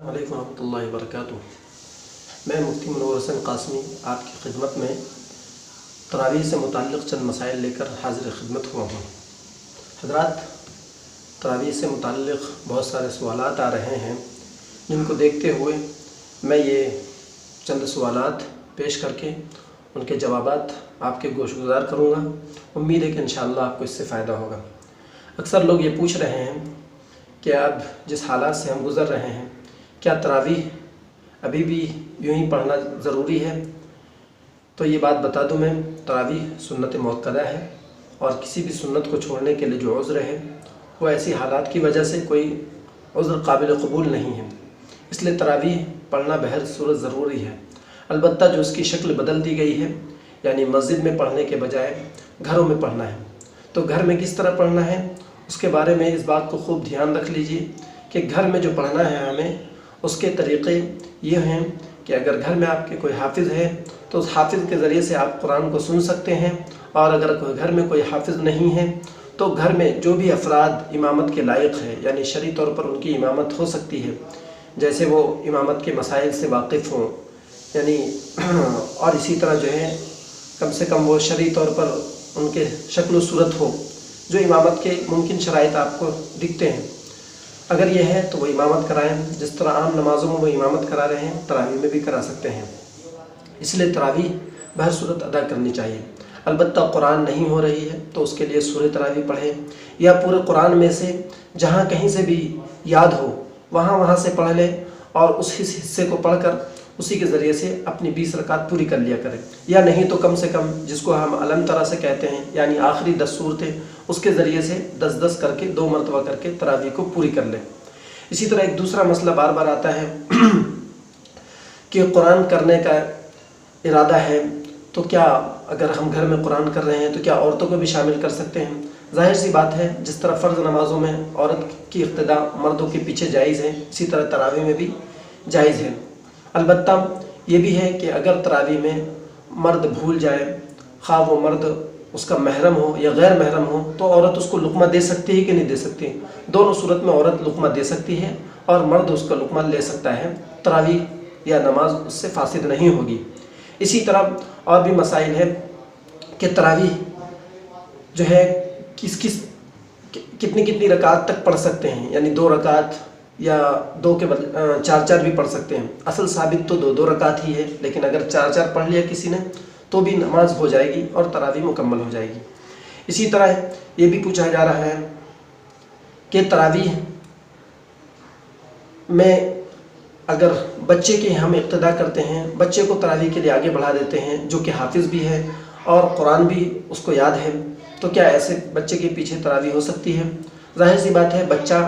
वालेकुम रहमतुल्लाहि व बरकातुहू। मैं मुफ्ती मुनव्वर हुसैन क़ासिमी आपकी खिदमत में तरावीह से मुताल्लिक़ चंद मसाइल लेकर हाज़िर खिदमत हुआ हूँ। हज़रात, तरावीह से मुताल्लिक़ बहुत सारे सवालात आ रहे हैं, जिनको देखते हुए मैं ये चंद सवालात पेश करके उनके जवाबात आपके गोशगुजार करूँगा। उम्मीद है कि इंशाअल्लाह आपको इससे फ़ायदा होगा। अक्सर लोग ये पूछ रहे हैं कि अब जिस हालात से हम गुज़र रहे हैं, क्या तरावीह अभी भी यूँ ही पढ़ना ज़रूरी है? तो ये बात बता दूँ मैं, तरावीह सुन्नत मुअक्कदा है और किसी भी सुन्नत को छोड़ने के लिए जो उज़्र है वो ऐसी हालात की वजह से कोई उज़्र काबिल क़बूल नहीं है। इसलिए तरावीह पढ़ना बहर सूरत ज़रूरी है। अलबत्ता जो उसकी शक्ल बदल दी गई है, यानी मस्जिद में पढ़ने के बजाय घरों में पढ़ना है, तो घर में किस तरह पढ़ना है उसके बारे में इस बात को खूब ध्यान रख लीजिए कि घर में जो पढ़ना है हमें, उसके तरीक़े ये हैं कि अगर घर में आपके कोई हाफिज़ है तो उस हाफिज़ के ज़रिए से आप कुरान को सुन सकते हैं, और अगर घर में कोई हाफिज़ नहीं है तो घर में जो भी अफराद इमामत के लायक है, यानी शरई तौर पर उनकी इमामत हो सकती है, जैसे वो इमामत के मसाइल से वाकिफ़ हों, यानी और इसी तरह जो है कम से कम वो शरई तौर पर उनके शक्ल सूरत हो, जो इमामत के मुमकिन शराइत आपको दिखते हैं, अगर ये है तो वो इमामत कराएं। जिस तरह आम नमाज़ों में वो इमामत करा रहे हैं, तरावीह में भी करा सकते हैं। इसलिए तरावीह बहर सूरत अदा करनी चाहिए। अलबत्ता कुरान नहीं हो रही है तो उसके लिए सूरह तरावीह पढ़ें, या पूरे कुरान में से जहाँ कहीं से भी याद हो वहाँ से पढ़ लें, और उस हिस्से को पढ़कर उसी के ज़रिए से अपनी 20 रकात पूरी कर लिया करें। या नहीं तो कम से कम जिसको हम अलम तरा से कहते हैं, यानी आखिरी 10 सूरतें, उसके ज़रिए से 10-10 करके 2 मरतबा करके तरावीह को पूरी कर लें। इसी तरह एक दूसरा मसला बार बार आता है कि कुरान करने का इरादा है तो क्या अगर हम घर में कुरान कर रहे हैं तो क्या औरतों को भी शामिल कर सकते हैं? ज़ाहिर सी बात है, जिस तरह फ़र्ज़ नमाज़ों में औरत की इक़्तिदा मर्दों के पीछे जायज़ है, इसी तरह तरावीह में भी जायज़ है। अलबत्ता ये भी है कि अगर तरावीह में मर्द भूल जाए, खा वो मर्द उसका महरम हो या गैर महरम हो, तो औरत उसको लुक़मा दे सकती है कि नहीं दे सकती? दोनों सूरत में औरत लुक़मा दे सकती है और मर्द उसका लुक़मा ले सकता है। तरावीह या नमाज उससे फासिद नहीं होगी। इसी तरह और भी मसाइल है कि तरावीह जो है कितनी रकात तक पढ़ सकते हैं, यानी 2 रकात या 2 के बदले 4-4 भी पढ़ सकते हैं। असल साबित तो 2-2 रकात ही है, लेकिन अगर 4-4 पढ़ लिया किसी ने तो भी नमाज हो जाएगी और तरावीह मुकम्मल हो जाएगी। इसी तरह ये भी पूछा जा रहा है कि तरावीह में अगर बच्चे की हम इक़्तिदा करते हैं, बच्चे को तरावीह के लिए आगे बढ़ा देते हैं, जो कि हाफिज़ भी है और कुरान भी उसको याद है, तो क्या ऐसे बच्चे के पीछे तरावीह हो सकती है? ज़ाहिर सी बात है, बच्चा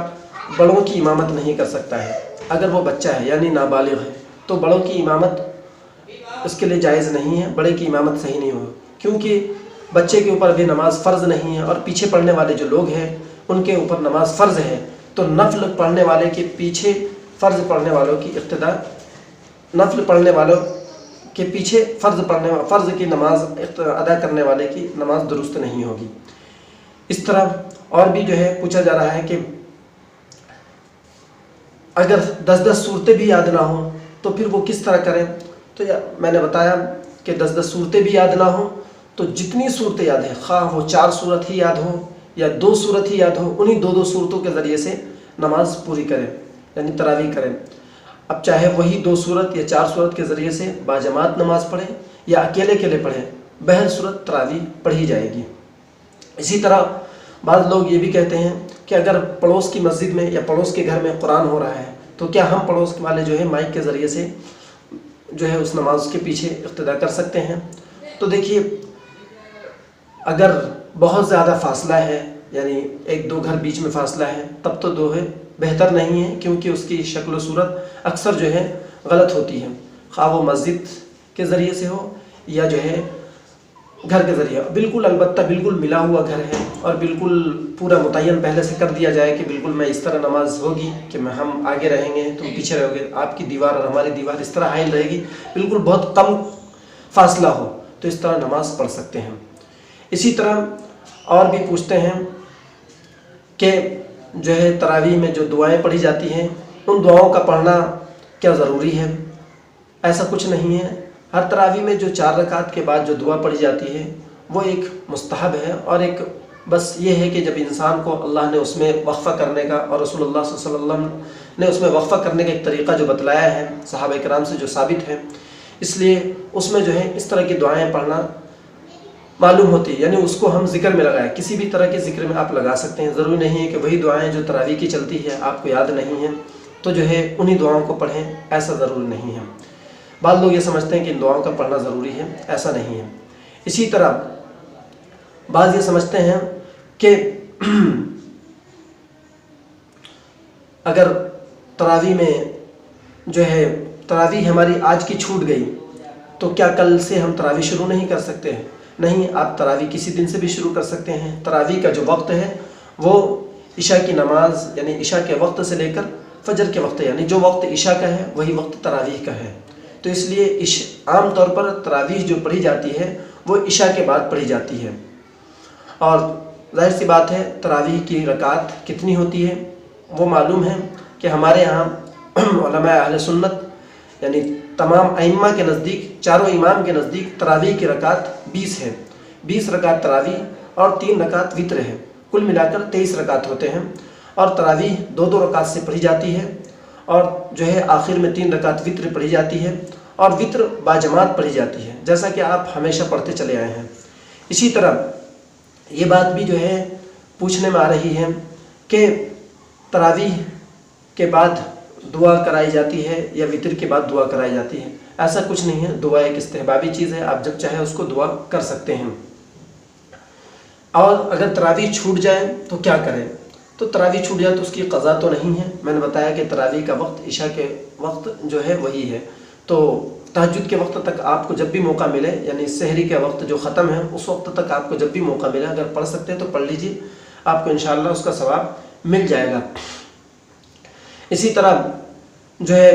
बड़ों की इमामत नहीं कर सकता है। अगर वो बच्चा है यानी नाबालिग है तो बड़ों की इमामत उसके लिए जायज़ नहीं है, बड़े की इमामत सही नहीं होगी, क्योंकि बच्चे के ऊपर भी नमाज फ़र्ज़ नहीं है और पीछे पढ़ने वाले जो लोग हैं उनके ऊपर नमाज फ़र्ज़ है। तो नफ़ल पढ़ने वाले के पीछे फ़र्ज़ पढ़ने वालों की इक़्तिदा, नफ़ल पढ़ने वालों के पीछे फ़र्ज़ की नमाज अदा करने वाले की नमाज दुरुस्त नहीं होगी। इस तरह और भी जो है पूछा जा रहा है कि अगर 10-10 सूरतें भी याद ना हो तो फिर वो किस तरह करें? तो मैंने बताया कि 10-10 सूरतें भी याद ना हो तो जितनी सूरतें याद है, खा वो 4 सूरत ही याद हो या 2 सूरत ही याद हो, उन्हीं 2-2 सूरतों के ज़रिए से नमाज पूरी करें, यानी तरावीह करें। अब चाहे वही 2 सूरत या 4 सूरत के ज़रिए से बाजमात नमाज पढ़ें या अकेले पढ़ें, बहर सूरत तरावीह पढ़ी जाएगी। इसी तरह बाद लोग ये भी कहते हैं कि अगर पड़ोस की मस्जिद में या पड़ोस के घर में कुरान हो रहा है तो क्या हम पड़ोस वाले जो है माइक के ज़रिए से जो है उस नमाज के पीछे इक़्तिदा कर सकते हैं? तो देखिए, अगर बहुत ज़्यादा फ़ासला है, यानी 1-2 घर बीच में फ़ासला है, तब तो दो है बेहतर नहीं है, क्योंकि उसकी शक्ल सूरत अक्सर जो है गलत होती है, खा वो मस्जिद के ज़रिए से हो या जो है घर के ज़रिए। बिल्कुल अलबत्ता बिल्कुल मिला हुआ घर है और बिल्कुल पूरा मुतय्यन पहले से कर दिया जाए कि बिल्कुल मैं इस तरह नमाज होगी कि हम आगे रहेंगे, तुम पीछे रहोगे, आपकी दीवार और हमारी दीवार इस तरह हाइल रहेगी, बिल्कुल बहुत कम फासला हो, तो इस तरह नमाज पढ़ सकते हैं। इसी तरह और भी पूछते हैं कि जो है तरावीह में जो दुआएं पढ़ी जाती हैं, उन दुआओं का पढ़ना क्या ज़रूरी है? ऐसा कुछ नहीं है। हर तरावी में जो 4 रकात के बाद जो दुआ पढ़ी जाती है वो एक मुस्तहब है, और एक बस ये है कि जब इंसान को अल्लाह ने उसमें वक्फ़ा करने का और रसूलुल्लाह सल्लल्लाहु अलैहि वसल्लम ने उसमें वक्फ़ा करने का एक तरीक़ा जो बतलाया है सहाबा किराम से, जो साबित है, इसलिए उसमें जो है इस तरह की दुआएं पढ़ना मालूम होती है, यानी उसको हम ज़िक्र में लगाएं। किसी भी तरह के ज़िक्र में आप लगा सकते हैं। ज़रूरी नहीं है कि वही दुआएं जो तरावी की चलती है आपको याद नहीं है तो जो है उन्हीं दुआओं को पढ़ें, ऐसा ज़रूरी नहीं है। बाद लोग ये समझते हैं कि इन दुआओं का पढ़ना ज़रूरी है, ऐसा नहीं है। इसी तरह बाज़ ये समझते हैं कि अगर तरावी में जो है तरावी हमारी आज की छूट गई तो क्या कल से हम तरावी शुरू नहीं कर सकते हैं? नहीं, आप तरावी किसी दिन से भी शुरू कर सकते हैं। तरावी का जो वक्त है वो इशा की नमाज यानी इशा के वक्त से लेकर फजर के वक्त, यानी जो वक्त इशा का है वही वक्त तरावीह का है। तो इसलिए आम तौर पर तरावीह जो पढ़ी जाती है वो इशा के बाद पढ़ी जाती है। और जाहिर सी बात है तरावीह की रकात कितनी होती है वो मालूम है कि हमारे यहाँ उलमा अहले सुन्नत यानी तमाम अइम्मा के नज़दीक, चारों इमाम के नज़दीक तरावीह की रकात 20 है। 20 रकात तरावीह और 3 रकात वित्र है। कुल मिलाकर 23 रकात होते हैं। और तरावीह 2-2 रकात से पढ़ी जाती है, और जो है आखिर में 3 रकात वित्र पढ़ी जाती है, और वित्र बाजमात पढ़ी जाती है, जैसा कि आप हमेशा पढ़ते चले आए हैं। इसी तरह ये बात भी जो है पूछने में आ रही है कि तरावीह के बाद दुआ कराई जाती है या वितर के बाद दुआ कराई जाती है। ऐसा कुछ नहीं है। दुआ एक इस्तेहबाबी चीज़ है, आप जब चाहे उसको दुआ कर सकते हैं। और अगर तरावीह छूट जाए तो क्या करें? तो तरावीह छूट जाए तो उसकी क़ज़ा तो नहीं है। मैंने बताया कि तरावीह का वक्त इशा के वक्त जो है वही है। तो तहज्जुद के वक्त तक आपको जब भी मौका मिले, यानी सहरी का वक्त जो ख़त्म है उस वक्त तक आपको जब भी मौका मिले अगर पढ़ सकते हैं तो पढ़ लीजिए, आपको इंशाअल्लाह उसका सवाब मिल जाएगा। इसी तरह जो है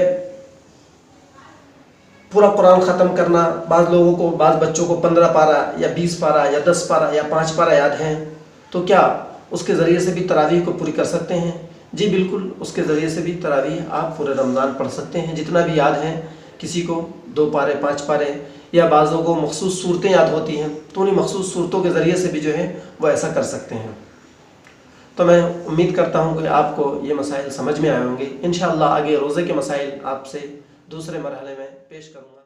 पूरा कुरान ख़त्म करना, बाज़ लोगों को, बाज़ बच्चों को 15 पारा या 20 पारा या 10 पारा या 5 पारा याद हैं, तो क्या उसके ज़रिए से भी तरावीह को पूरी कर सकते हैं? जी बिल्कुल, उसके ज़रिए से भी तरावीह आप पूरे रमज़ान पढ़ सकते हैं। जितना भी याद है, किसी को 2 पारे 5 पारे, या बाज़ों को मखसूस सूरतें याद होती हैं तो उन्हीं मखसूस सूरतों के ज़रिए से भी जो है वो ऐसा कर सकते हैं। तो मैं उम्मीद करता हूँ कि आपको ये मसाइल समझ में आए होंगे। इंशाअल्लाह आगे रोज़े के मसाइल आपसे दूसरे मरहले में पेश करूँगा।